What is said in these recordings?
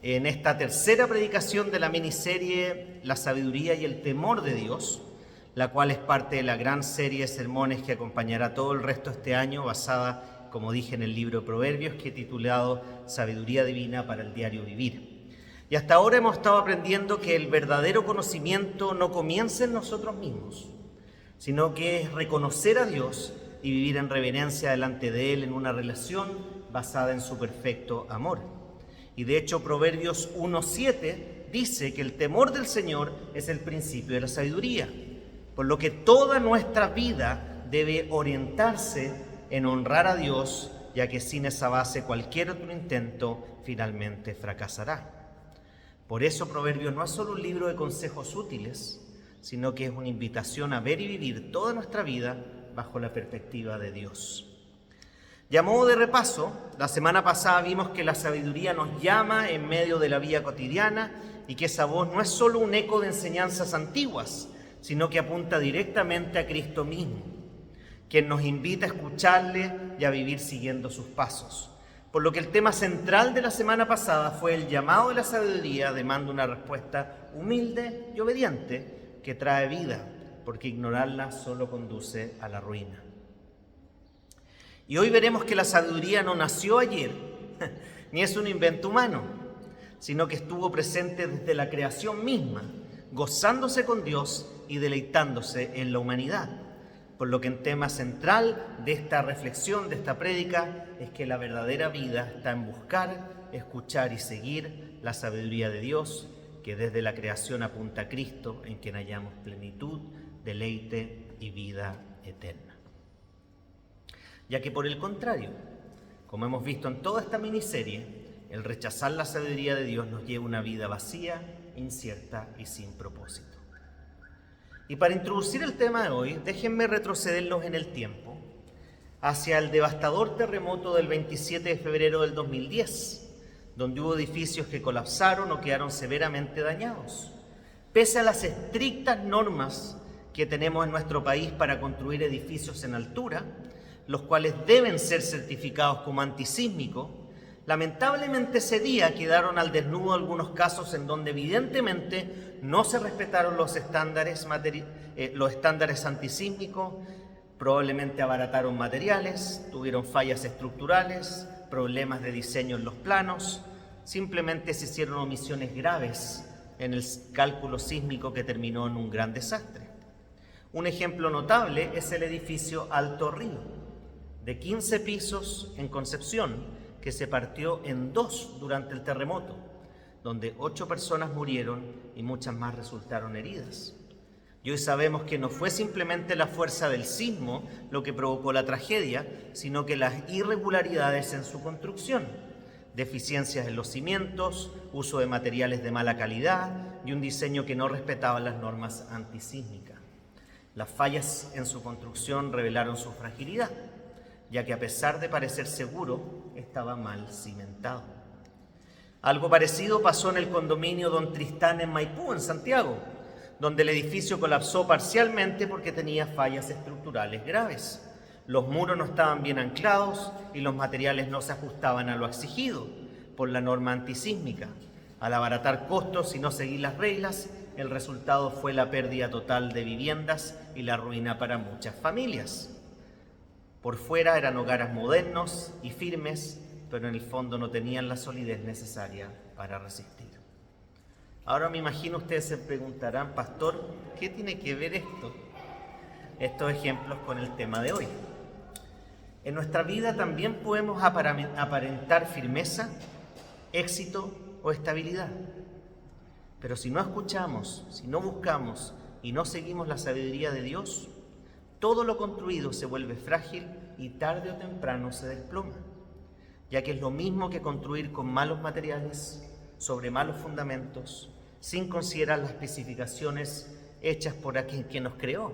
en esta tercera predicación de la miniserie La sabiduría y el temor de Dios, la cual es parte de la gran serie de sermones que acompañará todo el resto de este año, basada, como dije, en el libro de Proverbios, que he titulado Sabiduría Divina para el Diario Vivir. Y hasta ahora hemos estado aprendiendo que el verdadero conocimiento no comienza en nosotros mismos, sino que es reconocer a Dios y vivir en reverencia delante de Él en una relación basada en su perfecto amor. Y de hecho Proverbios 1:7 dice que el temor del Señor es el principio de la sabiduría, por lo que toda nuestra vida debe orientarse en honrar a Dios, ya que sin esa base cualquier otro intento finalmente fracasará. Por eso Proverbios no es solo un libro de consejos útiles, sino que es una invitación a ver y vivir toda nuestra vida bajo la perspectiva de Dios. Y a modo de repaso, la semana pasada vimos que la sabiduría nos llama en medio de la vida cotidiana y que esa voz no es solo un eco de enseñanzas antiguas, sino que apunta directamente a Cristo mismo, quien nos invita a escucharle y a vivir siguiendo sus pasos. Por lo que el tema central de la semana pasada fue el llamado de la sabiduría, demanda una respuesta humilde y obediente que trae vida, porque ignorarla solo conduce a la ruina. Y hoy veremos que la sabiduría no nació ayer, ni es un invento humano, sino que estuvo presente desde la creación misma, gozándose con Dios y deleitándose en la humanidad. Por lo que el tema central de esta reflexión, de esta prédica, es que la verdadera vida está en buscar, escuchar y seguir la sabiduría de Dios, que desde la creación apunta a Cristo, en quien hallamos plenitud, deleite y vida eterna. Ya que por el contrario, como hemos visto en toda esta miniserie, el rechazar la sabiduría de Dios nos lleva a una vida vacía, incierta y sin propósito. Y para introducir el tema de hoy, déjenme retrocederlos en el tiempo hacia el devastador terremoto del 27 de febrero del 2010, donde hubo edificios que colapsaron o quedaron severamente dañados. Pese a las estrictas normas que tenemos en nuestro país para construir edificios en altura, los cuales deben ser certificados como antisísmicos, lamentablemente ese día quedaron al desnudo algunos casos en donde evidentemente no se respetaron los estándares antisísmicos, probablemente abarataron materiales, tuvieron fallas estructurales, problemas de diseño en los planos, simplemente se hicieron omisiones graves en el cálculo sísmico que terminó en un gran desastre. Un ejemplo notable es el edificio Alto Río, de 15 pisos en Concepción, que se partió en 2 durante el terremoto, donde 8 personas murieron y muchas más resultaron heridas. Y hoy sabemos que no fue simplemente la fuerza del sismo lo que provocó la tragedia, sino que las irregularidades en su construcción, deficiencias en los cimientos, uso de materiales de mala calidad y un diseño que no respetaba las normas antisísmicas. Las fallas en su construcción revelaron su fragilidad, ya que a pesar de parecer seguro, estaba mal cimentado. Algo parecido pasó en el condominio Don Tristán en Maipú, en Santiago, donde el edificio colapsó parcialmente porque tenía fallas estructurales graves. Los muros no estaban bien anclados y los materiales no se ajustaban a lo exigido por la norma antisísmica. Al abaratar costos y no seguir las reglas, el resultado fue la pérdida total de viviendas y la ruina para muchas familias. Por fuera eran hogares modernos y firmes, pero en el fondo no tenían la solidez necesaria para resistir. Ahora me imagino ustedes se preguntarán, pastor, ¿qué tiene que ver estos ejemplos con el tema de hoy? En nuestra vida también podemos aparentar firmeza, éxito o estabilidad. Pero si no escuchamos, si no buscamos y no seguimos la sabiduría de Dios, todo lo construido se vuelve frágil y tarde o temprano se desploma, ya que es lo mismo que construir con malos materiales, sobre malos fundamentos, sin considerar las especificaciones hechas por quien nos creó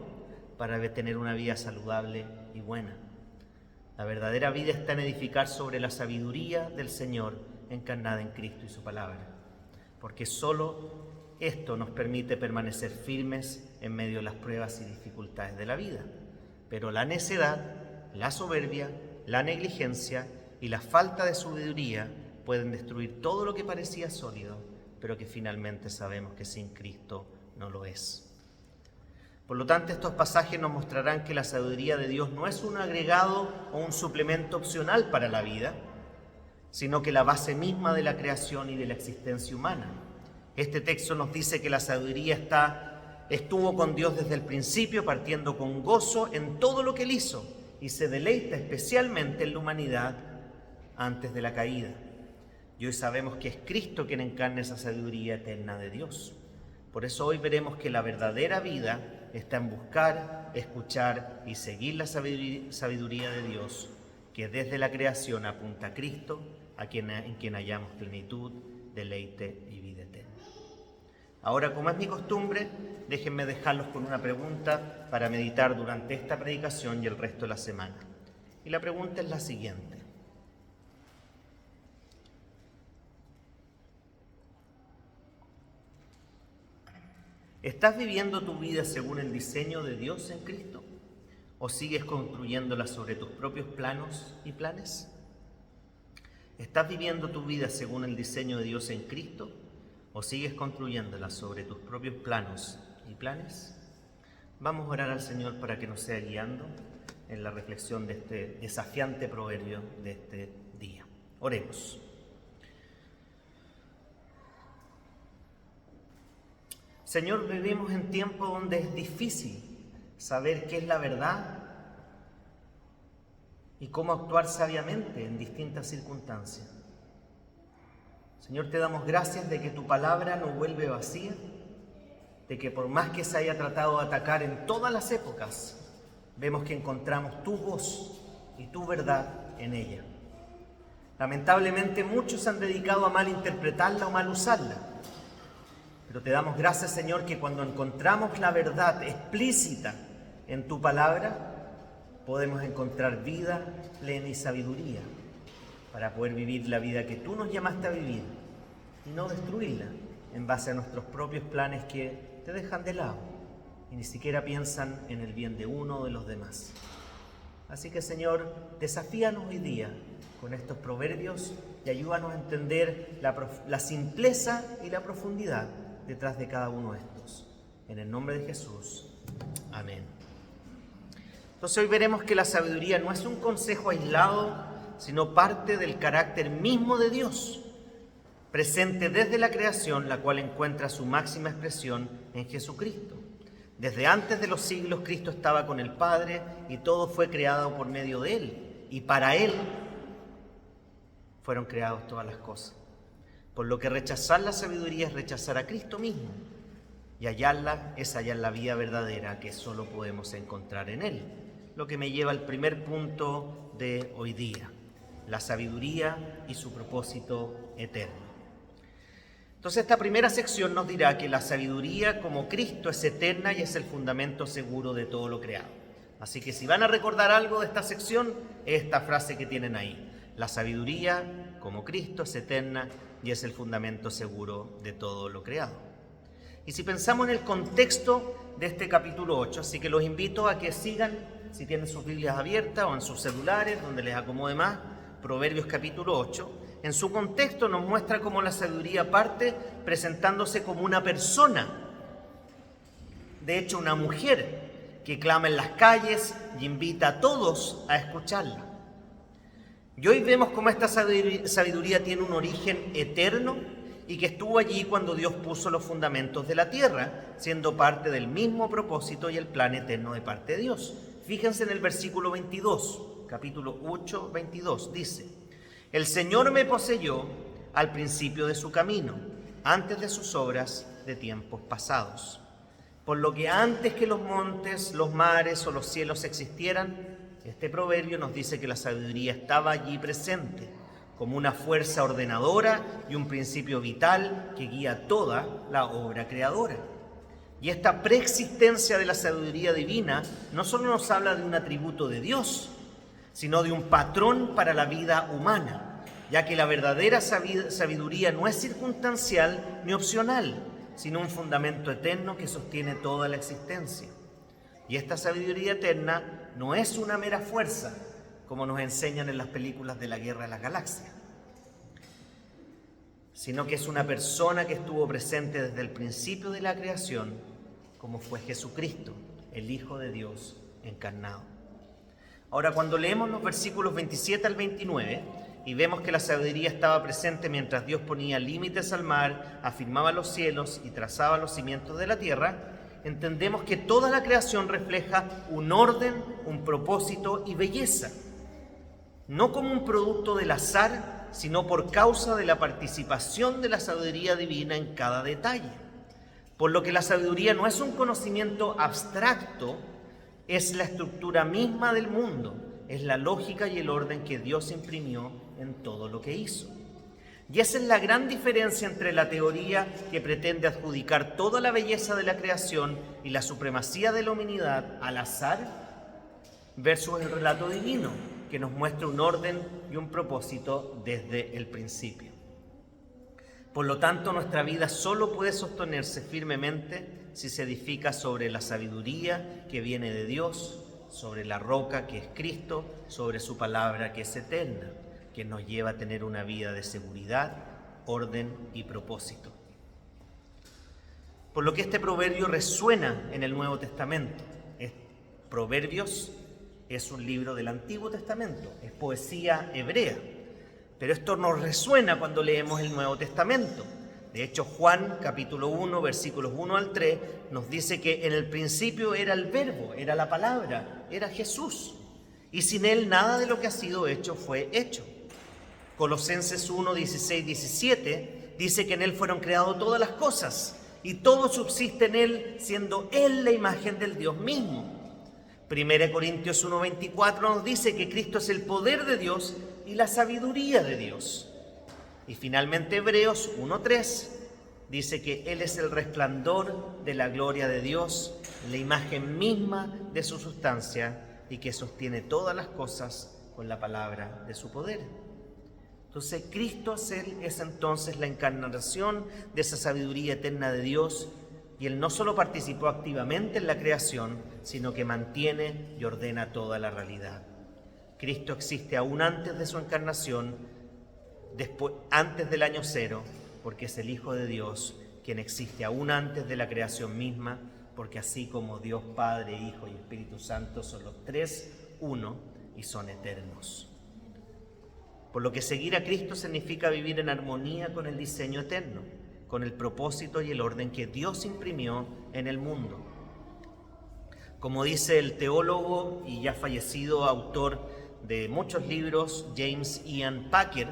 para tener una vida saludable y buena. La verdadera vida está en edificar sobre la sabiduría del Señor encarnada en Cristo y su palabra, porque solo esto nos permite permanecer firmes en medio de las pruebas y dificultades de la vida. Pero la necedad, la soberbia, la negligencia y la falta de sabiduría pueden destruir todo lo que parecía sólido, pero que finalmente sabemos que sin Cristo no lo es. Por lo tanto, estos pasajes nos mostrarán que la sabiduría de Dios no es un agregado o un suplemento opcional para la vida, sino que la base misma de la creación y de la existencia humana. Este texto nos dice que la sabiduría estuvo con Dios desde el principio, partiendo con gozo en todo lo que Él hizo, y se deleita especialmente en la humanidad antes de la caída. Y hoy sabemos que es Cristo quien encarna esa sabiduría eterna de Dios. Por eso hoy veremos que la verdadera vida está en buscar, escuchar y seguir la sabiduría de Dios, que desde la creación apunta a Cristo, en quien hallamos plenitud, deleite y vida eterna. Ahora, como es mi costumbre, déjenme dejarlos con una pregunta para meditar durante esta predicación y el resto de la semana. Y la pregunta es la siguiente. ¿Estás viviendo tu vida según el diseño de Dios en Cristo? ¿O sigues construyéndola sobre tus propios planos y planes? ¿Estás viviendo tu vida según el diseño de Dios en Cristo? ¿O sigues construyéndola sobre tus propios planos y planes? Vamos a orar al Señor para que nos sea guiando en la reflexión de este desafiante proverbio de este día. Oremos. Señor, vivimos en tiempos donde es difícil saber qué es la verdad y cómo actuar sabiamente en distintas circunstancias. Señor, te damos gracias de que tu palabra no vuelve vacía, de que por más que se haya tratado de atacar en todas las épocas, vemos que encontramos tu voz y tu verdad en ella. Lamentablemente muchos se han dedicado a malinterpretarla o mal usarla. Pero te damos gracias, Señor, que cuando encontramos la verdad explícita en tu palabra, podemos encontrar vida plena y sabiduría para poder vivir la vida que tú nos llamaste a vivir y no destruirla en base a nuestros propios planes que te dejan de lado y ni siquiera piensan en el bien de uno o de los demás. Así que, Señor, desafíanos hoy día con estos proverbios y ayúdanos a entender la simpleza y la profundidad detrás de cada uno de estos. En el nombre de Jesús. Amén. Entonces hoy veremos que la sabiduría no es un consejo aislado, sino parte del carácter mismo de Dios, presente desde la creación, la cual encuentra su máxima expresión en Jesucristo. Desde antes de los siglos, Cristo estaba con el Padre y todo fue creado por medio de Él. Y para Él fueron creadas todas las cosas. Por lo que rechazar la sabiduría es rechazar a Cristo mismo. Y hallarla es hallar la vida verdadera que solo podemos encontrar en Él. Lo que me lleva al primer punto de hoy día: la sabiduría y su propósito eterno. Entonces esta primera sección nos dirá que la sabiduría como Cristo es eterna y es el fundamento seguro de todo lo creado. Así que si van a recordar algo de esta sección, esta frase que tienen ahí: la sabiduría como Cristo es eterna y es el fundamento seguro de todo lo creado. Y si pensamos en el contexto de este capítulo 8, así que los invito a que sigan, si tienen sus Biblias abiertas o en sus celulares, donde les acomode más, Proverbios capítulo 8. En su contexto nos muestra cómo la sabiduría parte presentándose como una persona, de hecho una mujer, que clama en las calles y invita a todos a escucharla. Y hoy vemos cómo esta sabiduría tiene un origen eterno y que estuvo allí cuando Dios puso los fundamentos de la tierra, siendo parte del mismo propósito y el plan eterno de parte de Dios. Fíjense en el versículo 22, capítulo 8, 22, dice: el Señor me poseyó al principio de su camino, antes de sus obras de tiempos pasados. Por lo que antes que los montes, los mares o los cielos existieran, este proverbio nos dice que la sabiduría estaba allí presente, como una fuerza ordenadora y un principio vital que guía toda la obra creadora. Y esta preexistencia de la sabiduría divina no solo nos habla de un atributo de Dios, sino de un patrón para la vida humana, ya que la verdadera sabiduría no es circunstancial ni opcional, sino un fundamento eterno que sostiene toda la existencia. Y esta sabiduría eterna no es una mera fuerza, como nos enseñan en las películas de la Guerra de las Galaxias. sino que es una persona que estuvo presente desde el principio de la creación, como fue Jesucristo, el Hijo de Dios encarnado. Ahora, cuando leemos los versículos 27 al 29 y vemos que la sabiduría estaba presente mientras Dios ponía límites al mar, afirmaba los cielos y trazaba los cimientos de la tierra, entendemos que toda la creación refleja un orden, un propósito y belleza, no como un producto del azar, sino por causa de la participación de la sabiduría divina en cada detalle. Por lo que la sabiduría no es un conocimiento abstracto, es la estructura misma del mundo, es la lógica y el orden que Dios imprimió en todo lo que hizo. Y esa es la gran diferencia entre la teoría que pretende adjudicar toda la belleza de la creación y la supremacía de la humanidad al azar versus el relato divino, que nos muestra un orden y un propósito desde el principio. Por lo tanto, nuestra vida solo puede sostenerse firmemente si se edifica sobre la sabiduría que viene de Dios, sobre la roca que es Cristo, sobre su palabra que es eterna, que nos lleva a tener una vida de seguridad, orden y propósito. Por lo que este proverbio resuena en el Nuevo Testamento. Proverbios es un libro del Antiguo Testamento, es poesía hebrea, pero esto nos resuena cuando leemos el Nuevo Testamento. De hecho, Juan, capítulo 1, versículos 1 al 3, nos dice que en el principio era el Verbo, era la palabra, era Jesús, y sin Él nada de lo que ha sido hecho fue hecho. Colosenses 1, 16, 17 dice que en Él fueron creadas todas las cosas, y todo subsiste en Él, siendo Él la imagen del Dios mismo. 1 Corintios 1, 24 nos dice que Cristo es el poder de Dios y la sabiduría de Dios. Y finalmente Hebreos 1:3 dice que Él es el resplandor de la gloria de Dios, la imagen misma de su sustancia y que sostiene todas las cosas con la palabra de su poder. Entonces Cristo es entonces la encarnación de esa sabiduría eterna de Dios y Él no solo participó activamente en la creación, sino que mantiene y ordena toda la realidad. Cristo existe aún antes de su encarnación, antes del año cero, porque es el Hijo de Dios, quien existe aún antes de la creación misma, porque así como Dios Padre, Hijo y Espíritu Santo son los tres uno y son eternos. Por lo que seguir a Cristo significa vivir en armonía con el diseño eterno, con el propósito y el orden que Dios imprimió en el mundo. Como dice el teólogo y ya fallecido autor de muchos libros, James Ian Packer,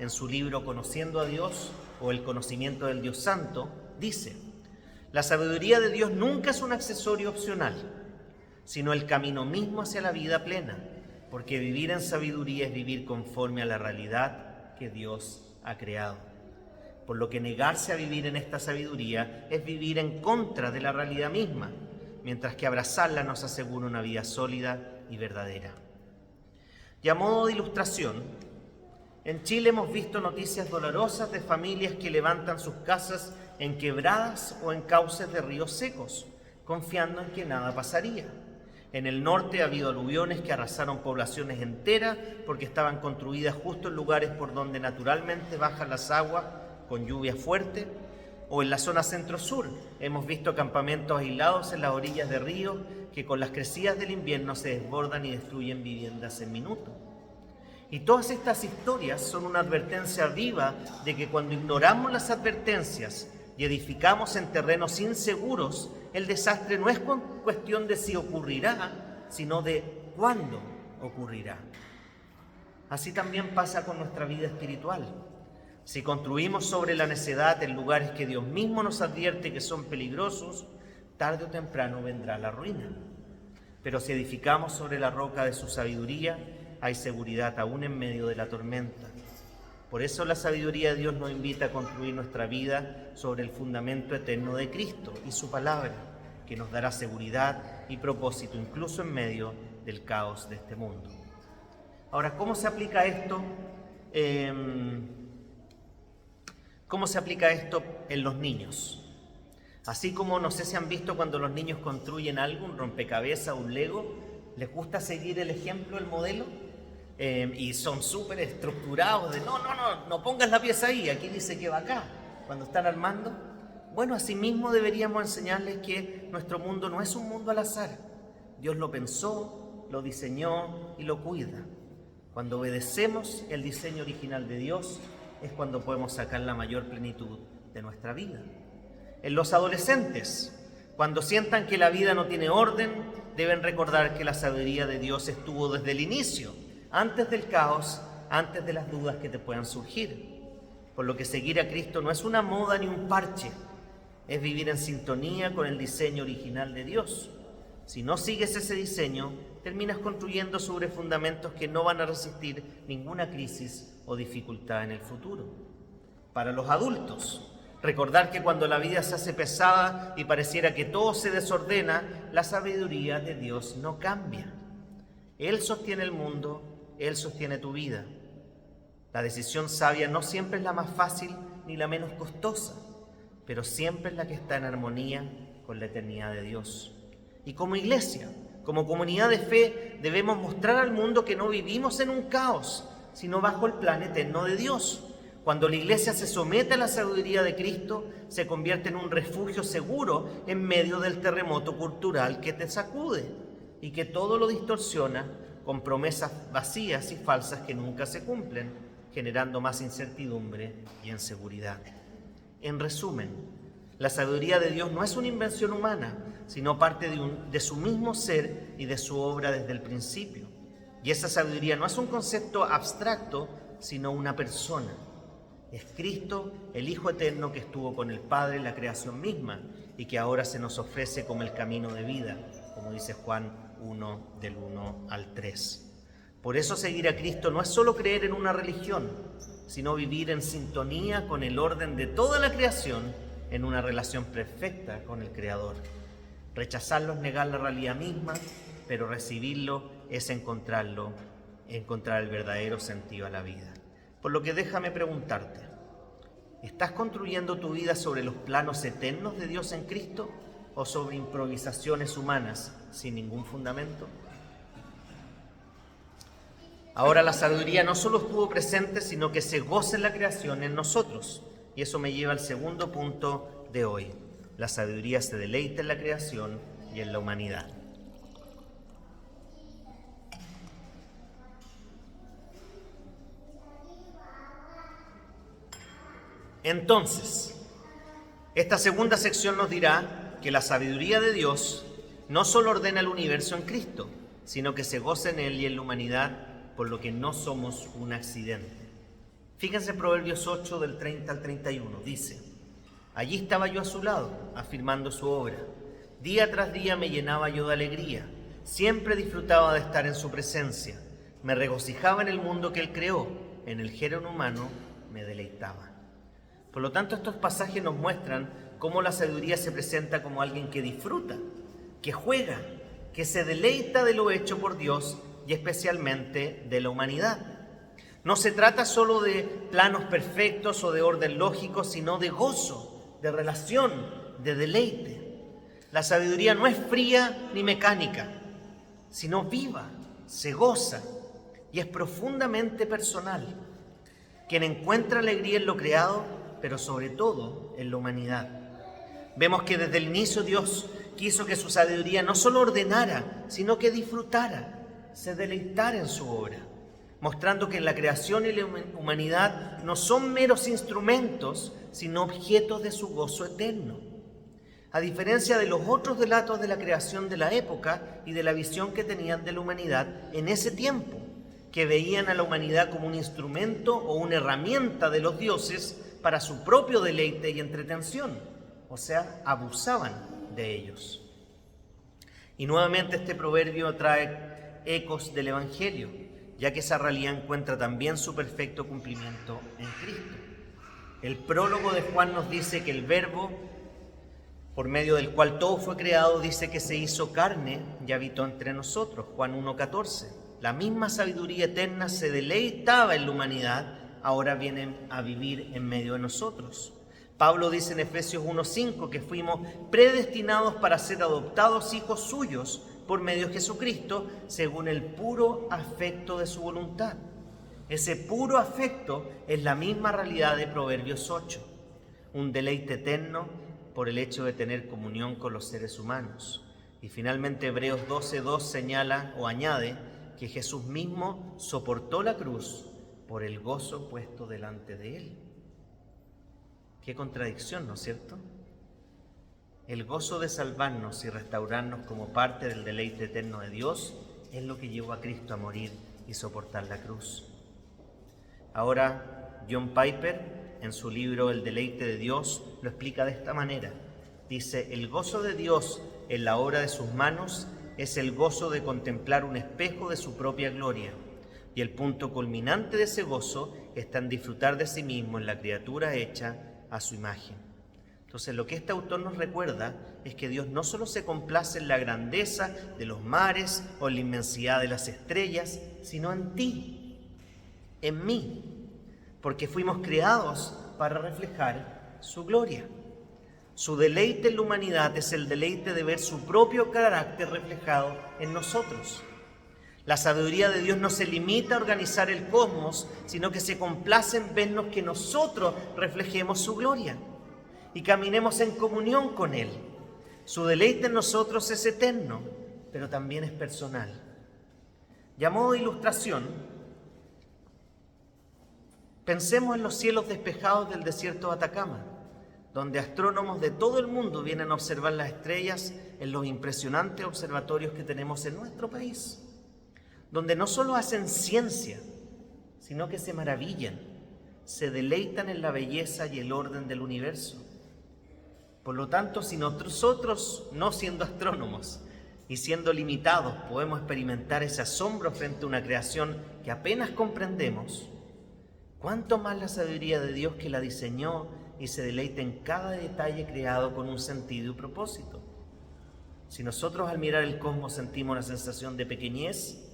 en su libro Conociendo a Dios o El conocimiento del Dios Santo, dice: la sabiduría de Dios nunca es un accesorio opcional, sino el camino mismo hacia la vida plena, porque vivir en sabiduría es vivir conforme a la realidad que Dios ha creado. Por lo que negarse a vivir en esta sabiduría es vivir en contra de la realidad misma, mientras que abrazarla nos asegura una vida sólida y verdadera. Y a modo de ilustración, en Chile hemos visto noticias dolorosas de familias que levantan sus casas en quebradas o en cauces de ríos secos, confiando en que nada pasaría. En el norte ha habido aluviones que arrasaron poblaciones enteras porque estaban construidas justo en lugares por donde naturalmente bajan las aguas con lluvia fuerte. O en la zona centro-sur hemos visto campamentos aislados en las orillas de ríos que con las crecidas del invierno se desbordan y destruyen viviendas en minutos. Y todas estas historias son una advertencia viva de que cuando ignoramos las advertencias y edificamos en terrenos inseguros, el desastre no es cuestión de si ocurrirá, sino de cuándo ocurrirá. Así también pasa con nuestra vida espiritual. Si construimos sobre la necedad en lugares que Dios mismo nos advierte que son peligrosos, tarde o temprano vendrá la ruina. Pero si edificamos sobre la roca de su sabiduría, hay seguridad aún en medio de la tormenta. Por eso la sabiduría de Dios nos invita a construir nuestra vida sobre el fundamento eterno de Cristo y su palabra, que nos dará seguridad y propósito incluso en medio del caos de este mundo. Ahora, ¿cómo se aplica esto? ¿Cómo se aplica esto en los niños? Así como no sé si han visto cuando los niños construyen algo, un rompecabezas, un Lego, ¿les gusta seguir el ejemplo, el modelo? y son súper estructurados de no pongas la pieza ahí, aquí dice que va acá, cuando están armando. Bueno, asimismo deberíamos enseñarles que nuestro mundo no es un mundo al azar. Dios lo pensó, lo diseñó y lo cuida. Cuando obedecemos el diseño original de Dios es cuando podemos sacar la mayor plenitud de nuestra vida. En los adolescentes, cuando sientan que la vida no tiene orden, deben recordar que la sabiduría de Dios estuvo desde el inicio, antes del caos, antes de las dudas que te puedan surgir. Por lo que seguir a Cristo no es una moda ni un parche, es vivir en sintonía con el diseño original de Dios. Si no sigues ese diseño, terminas construyendo sobre fundamentos que no van a resistir ninguna crisis o dificultad en el futuro. Para los adultos, recordar que cuando la vida se hace pesada y pareciera que todo se desordena, la sabiduría de Dios no cambia. Él sostiene el mundo, Él sostiene tu vida. La decisión sabia no siempre es la más fácil ni la menos costosa, pero siempre es la que está en armonía con la eternidad de Dios. Y como iglesia, como comunidad de fe, debemos mostrar al mundo que no vivimos en un caos, sino bajo el plan eterno de Dios. Cuando la iglesia se somete a la sabiduría de Cristo, se convierte en un refugio seguro en medio del terremoto cultural que te sacude y que todo lo distorsiona con promesas vacías y falsas que nunca se cumplen, generando más incertidumbre y inseguridad. En resumen, la sabiduría de Dios no es una invención humana, sino parte de su mismo ser y de su obra desde el principio. Y esa sabiduría no es un concepto abstracto, sino una persona. Es Cristo, el Hijo Eterno que estuvo con el Padre en la creación misma y que ahora se nos ofrece como el camino de vida, como dice Juan 1, del 1 al 3. Por eso seguir a Cristo no es solo creer en una religión, sino vivir en sintonía con el orden de toda la creación en una relación perfecta con el Creador. Rechazarlo es negar la realidad misma, pero recibirlo es encontrar el verdadero sentido a la vida. Por lo que déjame preguntarte, ¿estás construyendo tu vida sobre los planos eternos de Dios en Cristo o sobre improvisaciones humanas sin ningún fundamento? Ahora la sabiduría no solo estuvo presente, sino que se goza en la creación en nosotros. Y eso me lleva al segundo punto de hoy. La sabiduría se deleita en la creación y en la humanidad. Entonces, esta segunda sección nos dirá que la sabiduría de Dios no solo ordena el universo en Cristo, sino que se goza en Él y en la humanidad, por lo que no somos un accidente. Fíjense en Proverbios 8, del 30 al 31, dice: allí estaba yo a su lado, afirmando su obra. Día tras día me llenaba yo de alegría, siempre disfrutaba de estar en su presencia. Me regocijaba en el mundo que Él creó, en el género humano me deleitaba. Por lo tanto, estos pasajes nos muestran cómo la sabiduría se presenta como alguien que disfruta, que juega, que se deleita de lo hecho por Dios y especialmente de la humanidad. No se trata solo de planos perfectos o de orden lógico, sino de gozo, de relación, de deleite. La sabiduría no es fría ni mecánica, sino viva, se goza y es profundamente personal. Quien encuentra alegría en lo creado, pero sobre todo en la humanidad. Vemos que desde el inicio Dios quiso que su sabiduría no solo ordenara, sino que disfrutara, se deleitara en su obra, mostrando que la creación y la humanidad no son meros instrumentos, sino objetos de su gozo eterno. A diferencia de los otros relatos de la creación de la época y de la visión que tenían de la humanidad en ese tiempo, que veían a la humanidad como un instrumento o una herramienta de los dioses para su propio deleite y entretención, o sea, abusaban de ellos. Y nuevamente este proverbio trae ecos del Evangelio, ya que esa realidad encuentra también su perfecto cumplimiento en Cristo. El prólogo de Juan nos dice que el Verbo, por medio del cual todo fue creado, dice que se hizo carne y habitó entre nosotros, Juan 1:14. La misma sabiduría eterna se deleitaba en la humanidad, ahora viene a vivir en medio de nosotros. Pablo dice en Efesios 1:5 que fuimos predestinados para ser adoptados hijos suyos por medio de Jesucristo, según el puro afecto de su voluntad. Ese puro afecto es la misma realidad de Proverbios 8, un deleite eterno por el hecho de tener comunión con los seres humanos. Y finalmente Hebreos 12:2 señala o añade que Jesús mismo soportó la cruz por el gozo puesto delante de él. Qué contradicción, ¿no es cierto? El gozo de salvarnos y restaurarnos como parte del deleite eterno de Dios es lo que llevó a Cristo a morir y soportar la cruz. Ahora, John Piper, en su libro El deleite de Dios, lo explica de esta manera. Dice: el gozo de Dios en la obra de sus manos es el gozo de contemplar un espejo de su propia gloria, y el punto culminante de ese gozo está en disfrutar de sí mismo en la criatura hecha a su imagen. Entonces, lo que este autor nos recuerda es que Dios no solo se complace en la grandeza de los mares o en la inmensidad de las estrellas, sino en ti, en mí, porque fuimos creados para reflejar su gloria. Su deleite en la humanidad es el deleite de ver su propio carácter reflejado en nosotros. La sabiduría de Dios no se limita a organizar el cosmos, sino que se complace en vernos que nosotros reflejemos su gloria y caminemos en comunión con Él. Su deleite en nosotros es eterno, pero también es personal. Y a modo de ilustración, pensemos en los cielos despejados del desierto de Atacama, donde astrónomos de todo el mundo vienen a observar las estrellas en los impresionantes observatorios que tenemos en nuestro país, donde no solo hacen ciencia, sino que se maravillan, se deleitan en la belleza y el orden del universo. Por lo tanto, si nosotros, no siendo astrónomos y siendo limitados, podemos experimentar ese asombro frente a una creación que apenas comprendemos, ¿cuánto más la sabiduría de Dios, que la diseñó y se deleita en cada detalle creado con un sentido y propósito? Si nosotros al mirar el cosmos sentimos una sensación de pequeñez,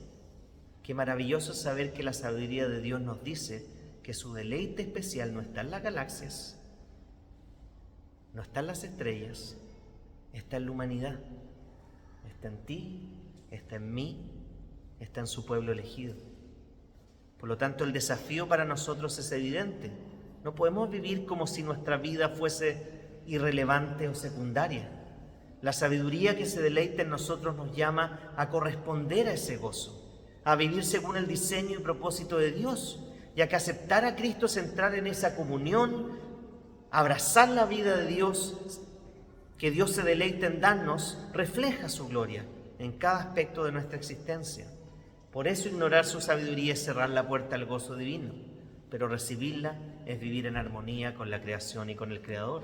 qué maravilloso saber que la sabiduría de Dios nos dice que su deleite especial no está en las galaxias, no está en las estrellas, está en la humanidad, está en ti, está en mí, está en su pueblo elegido. Por lo tanto, el desafío para nosotros es evidente. No podemos vivir como si nuestra vida fuese irrelevante o secundaria. La sabiduría que se deleita en nosotros nos llama a corresponder a ese gozo, a vivir según el diseño y propósito de Dios, ya que aceptar a Cristo es entrar en esa comunión, abrazar la vida de Dios, que Dios se deleita en darnos, refleja su gloria en cada aspecto de nuestra existencia. Por eso ignorar su sabiduría es cerrar la puerta al gozo divino, pero recibirla es vivir en armonía con la creación y con el Creador.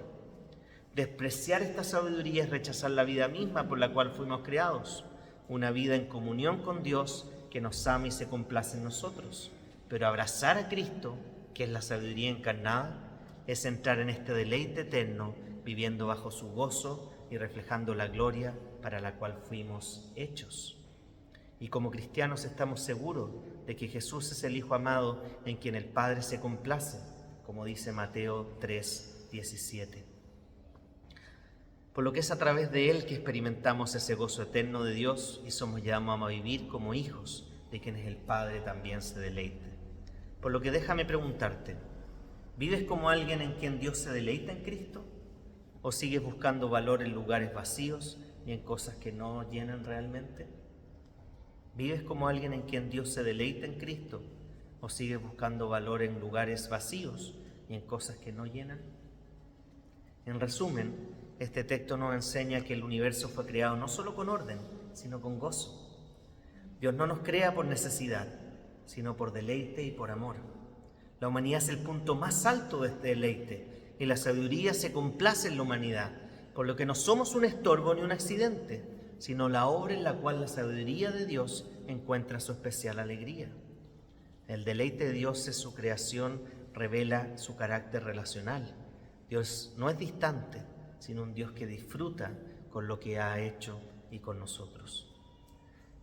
Despreciar esta sabiduría es rechazar la vida misma por la cual fuimos creados, una vida en comunión con Dios que nos ama y se complace en nosotros. Pero abrazar a Cristo, que es la sabiduría encarnada, es entrar en este deleite eterno, viviendo bajo su gozo y reflejando la gloria para la cual fuimos hechos. Y como cristianos estamos seguros de que Jesús es el Hijo amado en quien el Padre se complace, como dice Mateo 3:17. Por lo que es a través de Él que experimentamos ese gozo eterno de Dios y somos llamados a vivir como hijos de quienes el Padre también se deleite. Por lo que déjame preguntarte, ¿vives como alguien en quien Dios se deleita en Cristo? ¿O sigues buscando valor en lugares vacíos y en cosas que no llenan realmente? ¿Vives como alguien en quien Dios se deleita en Cristo? ¿O sigues buscando valor en lugares vacíos y en cosas que no llenan? En resumen, este texto nos enseña que el universo fue creado no solo con orden, sino con gozo. Dios no nos crea por necesidad, sino por deleite y por amor. La humanidad es el punto más alto de este deleite y la sabiduría se complace en la humanidad, por lo que no somos un estorbo ni un accidente, sino la obra en la cual la sabiduría de Dios encuentra su especial alegría. El deleite de Dios en su creación revela su carácter relacional. Dios no es distante, sino un Dios que disfruta con lo que ha hecho y con nosotros.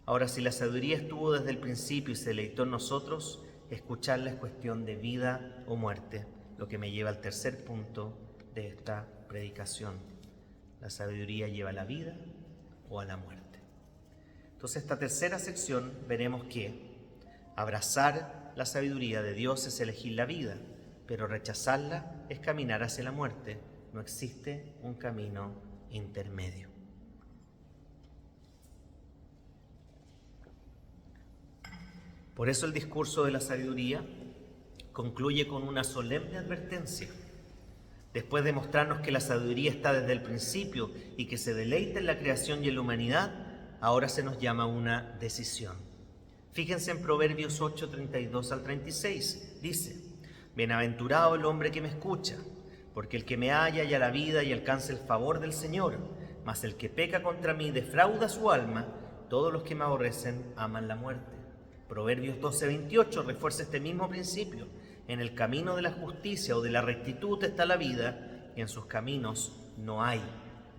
Ahora, si la sabiduría estuvo desde el principio y se deleitó en nosotros, escucharla es cuestión de vida o muerte, lo que me lleva al tercer punto de esta predicación. La sabiduría lleva a la vida o a la muerte. Entonces, esta tercera sección veremos que abrazar la sabiduría de Dios es elegir la vida, pero rechazarla es caminar hacia la muerte. No existe un camino intermedio. Por eso el discurso de la sabiduría concluye con una solemne advertencia. Después de mostrarnos que la sabiduría está desde el principio y que se deleita en la creación y en la humanidad, ahora se nos llama una decisión. Fíjense en Proverbios 8, 32 al 36. Dice: Bienaventurado el hombre que me escucha, porque el que me halla halla la vida y alcanza el favor del Señor. Mas el que peca contra mí defrauda su alma. Todos los que me aborrecen aman la muerte. Proverbios 12, 28 refuerza este mismo principio. En el camino de la justicia o de la rectitud está la vida, y en sus caminos no hay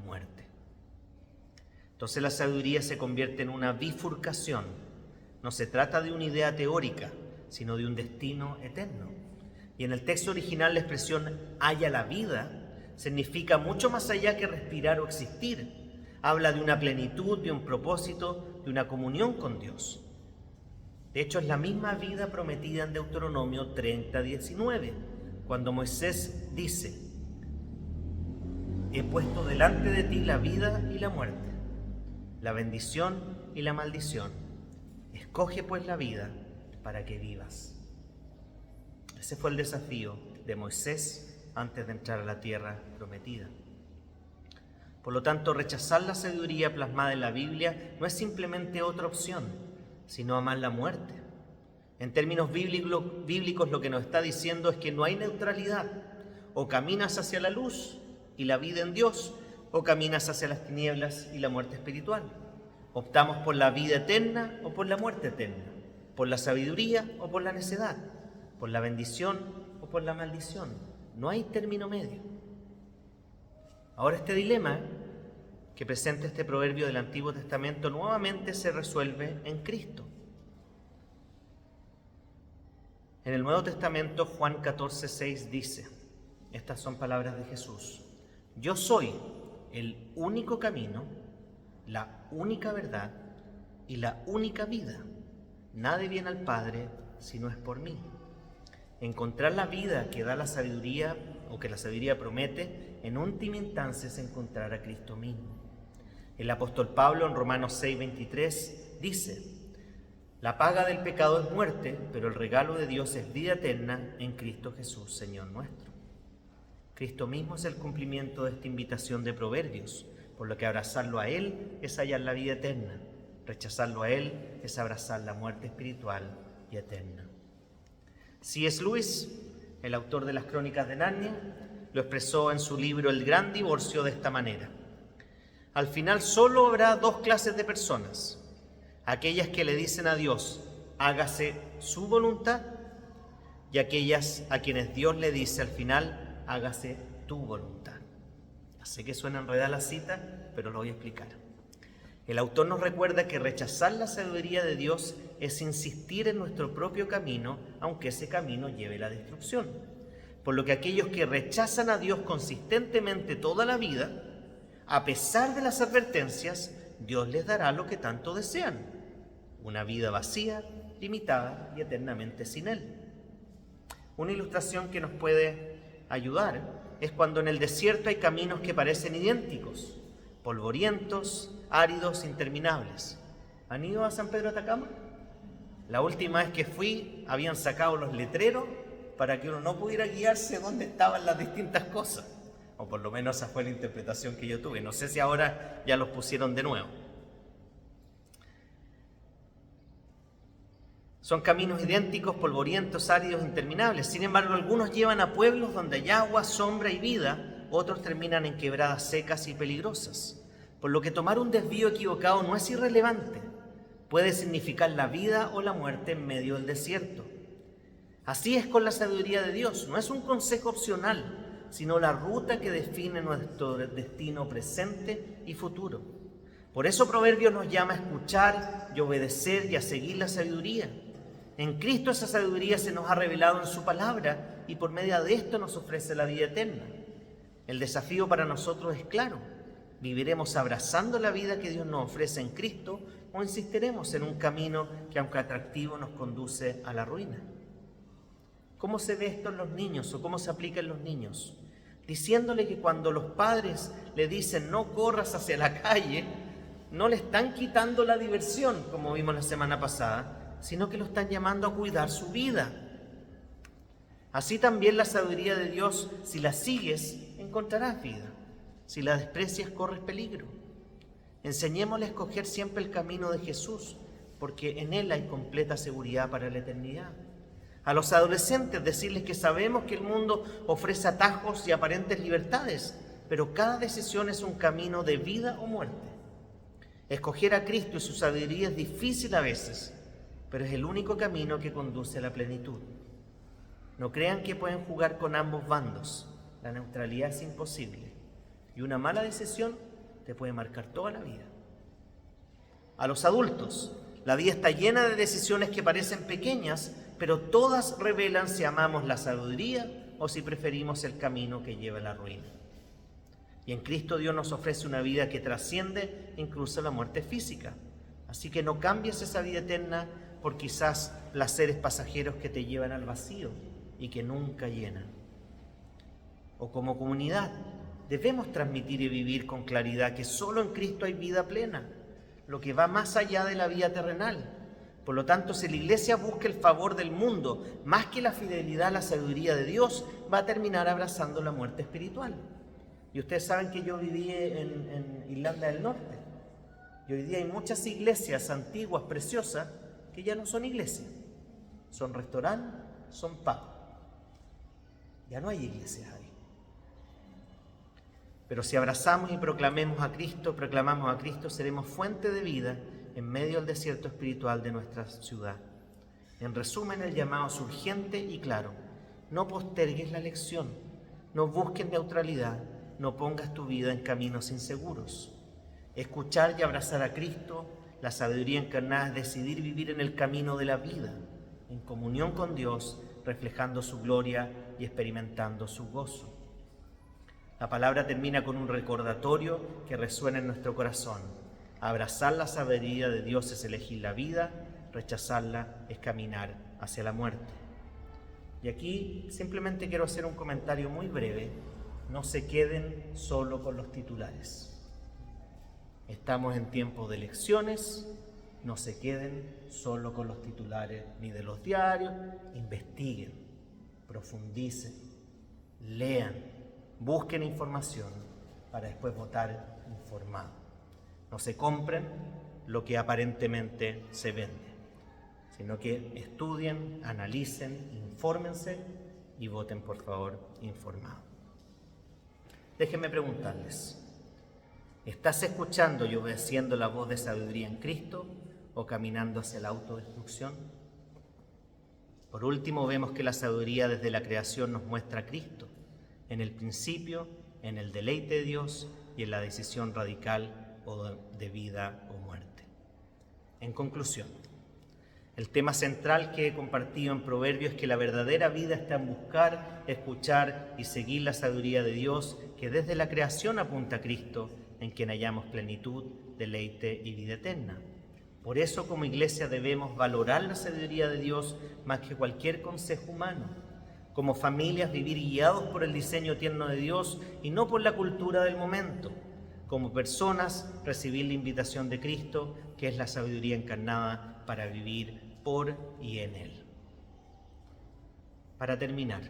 muerte. Entonces la sabiduría se convierte en una bifurcación. No se trata de una idea teórica, sino de un destino eterno. Y en el texto original la expresión haya la vida significa mucho más allá que respirar o existir. Habla de una plenitud, de un propósito, de una comunión con Dios. De hecho, es la misma vida prometida en Deuteronomio 30, 19, cuando Moisés dice: he puesto delante de ti la vida y la muerte, la bendición y la maldición. Escoge pues la vida para que vivas. Ese fue el desafío de Moisés antes de entrar a la tierra prometida. Por lo tanto, rechazar la sabiduría plasmada en la Biblia no es simplemente otra opción, sino amar la muerte. En términos bíblicos lo que nos está diciendo es que no hay neutralidad. O caminas hacia la luz y la vida en Dios, o caminas hacia las tinieblas y la muerte espiritual. Optamos por la vida eterna o por la muerte eterna, por la sabiduría o por la necedad, por la bendición o por la maldición. No hay término medio. Ahora este dilema que presenta este proverbio del Antiguo Testamento nuevamente se resuelve en Cristo. En el Nuevo Testamento, Juan 14, 6 dice, estas son palabras de Jesús: yo soy el único camino, la única verdad y la única vida. Nadie viene al Padre si no es por mí. Encontrar la vida que da la sabiduría o que la sabiduría promete, en última instancia es encontrar a Cristo mismo. El apóstol Pablo en Romanos 6, 23 dice: la paga del pecado es muerte, pero el regalo de Dios es vida eterna en Cristo Jesús, Señor nuestro. Cristo mismo es el cumplimiento de esta invitación de Proverbios, por lo que abrazarlo a Él es hallar la vida eterna. Rechazarlo a Él es abrazar la muerte espiritual y eterna. C.S. Lewis, el autor de las Crónicas de Narnia, lo expresó en su libro El Gran Divorcio de esta manera: al final solo habrá dos clases de personas: aquellas que le dicen a Dios, hágase su voluntad, y aquellas a quienes Dios le dice al final, hágase tu voluntad. Ya sé que suena enredada la cita, pero lo voy a explicar. El autor nos recuerda que rechazar la sabiduría de Dios es insistir en nuestro propio camino, aunque ese camino lleve a la destrucción. Por lo que aquellos que rechazan a Dios consistentemente toda la vida, a pesar de las advertencias, Dios les dará lo que tanto desean: una vida vacía, limitada y eternamente sin Él. Una ilustración que nos puede ayudar es cuando en el desierto hay caminos que parecen idénticos, polvorientos, áridos, interminables. ¿Han ido a San Pedro de Atacama? La última vez que fui, habían sacado los letreros para que uno no pudiera guiarse dónde estaban las distintas cosas. O por lo menos esa fue la interpretación que yo tuve. No sé si ahora ya los pusieron de nuevo. Son caminos idénticos, polvorientos, áridos, interminables. Sin embargo, algunos llevan a pueblos donde hay agua, sombra y vida. Otros terminan en quebradas secas y peligrosas. Por lo que tomar un desvío equivocado no es irrelevante. Puede significar la vida o la muerte en medio del desierto. Así es con la sabiduría de Dios. No es un consejo opcional, sino la ruta que define nuestro destino presente y futuro. Por eso Proverbios nos llama a escuchar y obedecer y a seguir la sabiduría. En Cristo esa sabiduría se nos ha revelado en su palabra y por medio de esto nos ofrece la vida eterna. El desafío para nosotros es claro: viviremos abrazando la vida que Dios nos ofrece en Cristo, o insistiremos en un camino que, aunque atractivo, nos conduce a la ruina? ¿Cómo se ve esto en los niños o cómo se aplica en los niños? Diciéndole que cuando los padres le dicen no corras hacia la calle, no le están quitando la diversión, como vimos la semana pasada, sino que lo están llamando a cuidar su vida. Así también la sabiduría de Dios, si la sigues, encontrarás vida. Si la desprecias, corres peligro. Enseñémosle a escoger siempre el camino de Jesús, porque en Él hay completa seguridad para la eternidad. A los adolescentes decirles que sabemos que el mundo ofrece atajos y aparentes libertades, pero cada decisión es un camino de vida o muerte. Escoger a Cristo y su sabiduría es difícil a veces, pero es el único camino que conduce a la plenitud. No crean que pueden jugar con ambos bandos. La neutralidad es imposible y una mala decisión te puede marcar toda la vida. A los adultos, la vida está llena de decisiones que parecen pequeñas, pero todas revelan si amamos la sabiduría o si preferimos el camino que lleva a la ruina. Y en Cristo Dios nos ofrece una vida que trasciende incluso la muerte física. Así que no cambies esa vida eterna por quizás placeres pasajeros que te llevan al vacío y que nunca llenan. O como comunidad, debemos transmitir y vivir con claridad que solo en Cristo hay vida plena, lo que va más allá de la vida terrenal. Por lo tanto, si la Iglesia busca el favor del mundo más que la fidelidad a la sabiduría de Dios, va a terminar abrazando la muerte espiritual. Y ustedes saben que yo viví en Irlanda del Norte. Y hoy día hay muchas iglesias antiguas, preciosas, que ya no son iglesias. Son restaurantes, son pubs. Ya no hay iglesias ahí. Pero si abrazamos y proclamamos a Cristo, seremos fuente de vida en medio del desierto espiritual de nuestra ciudad. En resumen, el llamado es urgente y claro. No postergues la lección, no busques neutralidad, no pongas tu vida en caminos inseguros. Escuchar y abrazar a Cristo, la sabiduría encarnada, es decidir vivir en el camino de la vida, en comunión con Dios, reflejando su gloria y experimentando su gozo. La palabra termina con un recordatorio que resuena en nuestro corazón. Abrazar la sabiduría de Dios es elegir la vida, rechazarla es caminar hacia la muerte. Y aquí simplemente quiero hacer un comentario muy breve. No se queden solo con los titulares. Estamos en tiempo de elecciones, no se queden solo con los titulares ni de los diarios. Investiguen, profundicen, lean, busquen información para después votar informado. No se compren lo que aparentemente se vende, sino que estudien, analicen, infórmense y voten, por favor, informado. Déjenme preguntarles, ¿estás escuchando y obedeciendo la voz de sabiduría en Cristo o caminando hacia la autodestrucción? Por último, vemos que la sabiduría desde la creación nos muestra a Cristo, en el principio, en el deleite de Dios y en la decisión radical o de vida o muerte. En conclusión, el tema central que he compartido en Proverbios es que la verdadera vida está en buscar, escuchar y seguir la sabiduría de Dios, que desde la creación apunta a Cristo, en quien hallamos plenitud, deleite y vida eterna. Por eso, como iglesia, debemos valorar la sabiduría de Dios más que cualquier consejo humano. Como familias, vivir guiados por el diseño tierno de Dios y no por la cultura del momento. Como personas, recibir la invitación de Cristo, que es la sabiduría encarnada para vivir por y en Él. Para terminar,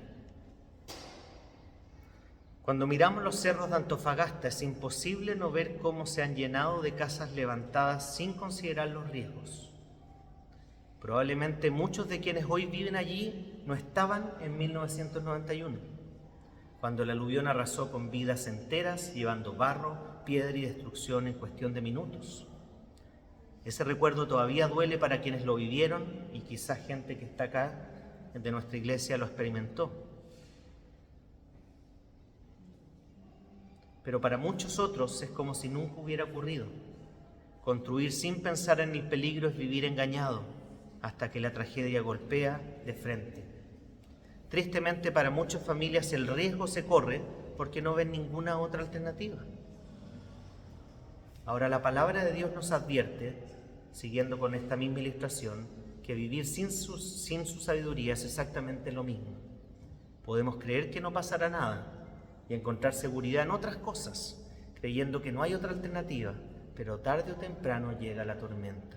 cuando miramos los cerros de Antofagasta es imposible no ver cómo se han llenado de casas levantadas sin considerar los riesgos. Probablemente muchos de quienes hoy viven allí no estaban en 1991, cuando el aluvión arrasó con vidas enteras, llevando barro, piedra y destrucción en cuestión de minutos. Ese recuerdo todavía duele para quienes lo vivieron y quizás gente que está acá de nuestra iglesia lo experimentó. Pero para muchos otros es como si nunca hubiera ocurrido. Construir sin pensar en el peligro es vivir engañado hasta que la tragedia golpea de frente. Tristemente, para muchas familias el riesgo se corre porque no ven ninguna otra alternativa. Ahora, la palabra de Dios nos advierte siguiendo con esta misma ilustración, que vivir sin su sabiduría es exactamente lo mismo. Podemos creer que no pasará nada y encontrar seguridad en otras cosas, creyendo que no hay otra alternativa, pero tarde o temprano llega la tormenta.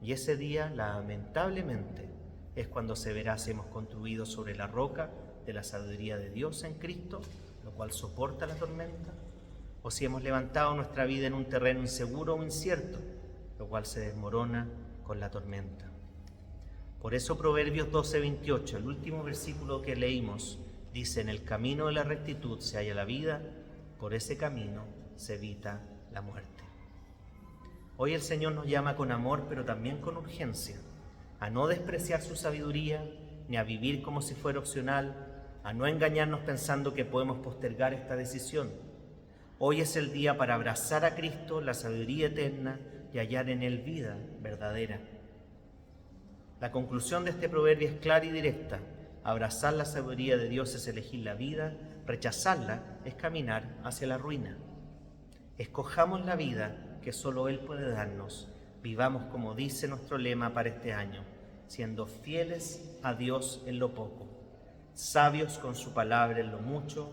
Y ese día, lamentablemente, es cuando se verá si hemos construido sobre la roca de la sabiduría de Dios en Cristo, lo cual soporta la tormenta, o si hemos levantado nuestra vida en un terreno inseguro o incierto, lo cual se desmorona con la tormenta. Por eso Proverbios 12:28, el último versículo que leímos, dice: en el camino de la rectitud se halla la vida, por ese camino se evita la muerte. Hoy el Señor nos llama con amor, pero también con urgencia, a no despreciar su sabiduría, ni a vivir como si fuera opcional, a no engañarnos pensando que podemos postergar esta decisión. Hoy es el día para abrazar a Cristo, la sabiduría eterna, y hallar en Él vida verdadera. La conclusión de este proverbio es clara y directa. Abrazar la sabiduría de Dios es elegir la vida, rechazarla es caminar hacia la ruina. Escojamos la vida que solo Él puede darnos. Vivamos como dice nuestro lema para este año, siendo fieles a Dios en lo poco, sabios con su palabra en lo mucho,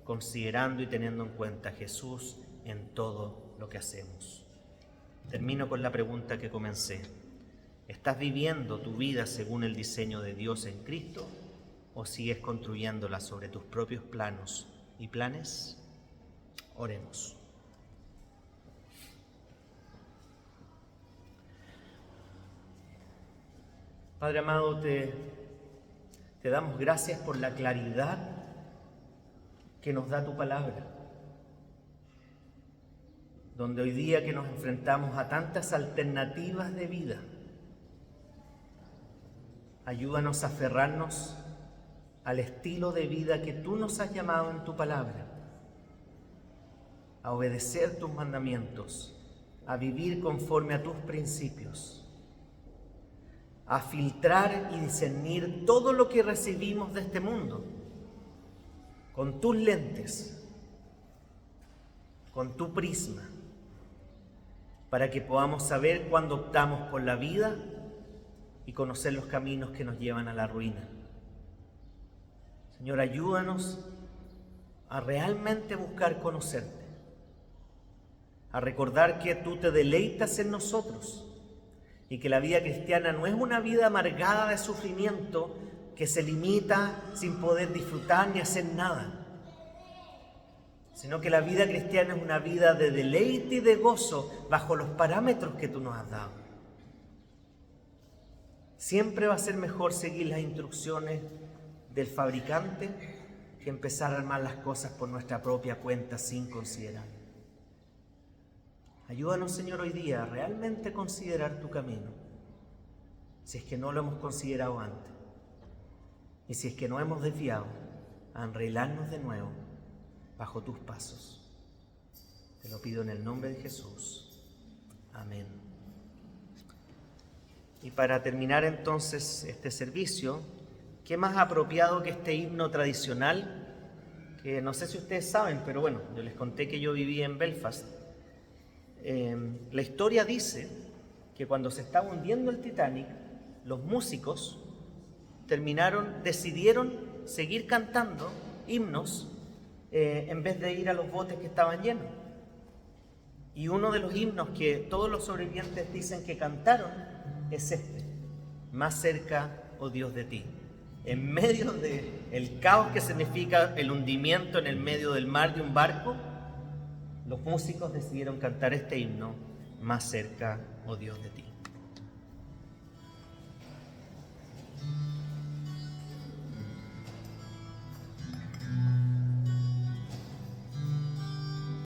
considerando y teniendo en cuenta a Jesús en todo lo que hacemos. Termino con la pregunta que comencé. ¿Estás viviendo tu vida según el diseño de Dios en Cristo o sigues construyéndola sobre tus propios planos y planes? Oremos. Padre amado, te damos gracias por la claridad que nos da tu palabra, donde hoy día que nos enfrentamos a tantas alternativas de vida, ayúdanos a aferrarnos al estilo de vida que tú nos has llamado en tu palabra, a obedecer tus mandamientos, a vivir conforme a tus principios, a filtrar y discernir todo lo que recibimos de este mundo con tus lentes, con tu prisma, para que podamos saber cuándo optamos por la vida y conocer los caminos que nos llevan a la ruina. Señor, ayúdanos a realmente buscar conocerte, a recordar que tú te deleitas en nosotros y que la vida cristiana no es una vida amargada de sufrimiento que se limita sin poder disfrutar ni hacer nada, sino que la vida cristiana es una vida de deleite y de gozo bajo los parámetros que tú nos has dado. Siempre va a ser mejor seguir las instrucciones del fabricante que empezar a armar las cosas por nuestra propia cuenta sin considerar. Ayúdanos, Señor, hoy día a realmente considerar tu camino, si es que no lo hemos considerado antes, y si es que no hemos desviado, a enredarnos de nuevo bajo tus pasos. Te lo pido en el nombre de Jesús. Amén. Y para terminar entonces este servicio, ¿qué más apropiado que este himno tradicional? Que no sé si ustedes saben, pero bueno, yo les conté que yo viví en Belfast. La historia dice que cuando se estaba hundiendo el Titanic, los músicos decidieron seguir cantando himnos en vez de ir a los botes que estaban llenos. Y uno de los himnos que todos los sobrevivientes dicen que cantaron es este: Más cerca, oh Dios, de ti. En medio del caos que significa el hundimiento en el medio del mar de un barco, los músicos decidieron cantar este himno: Más cerca, oh Dios, de ti.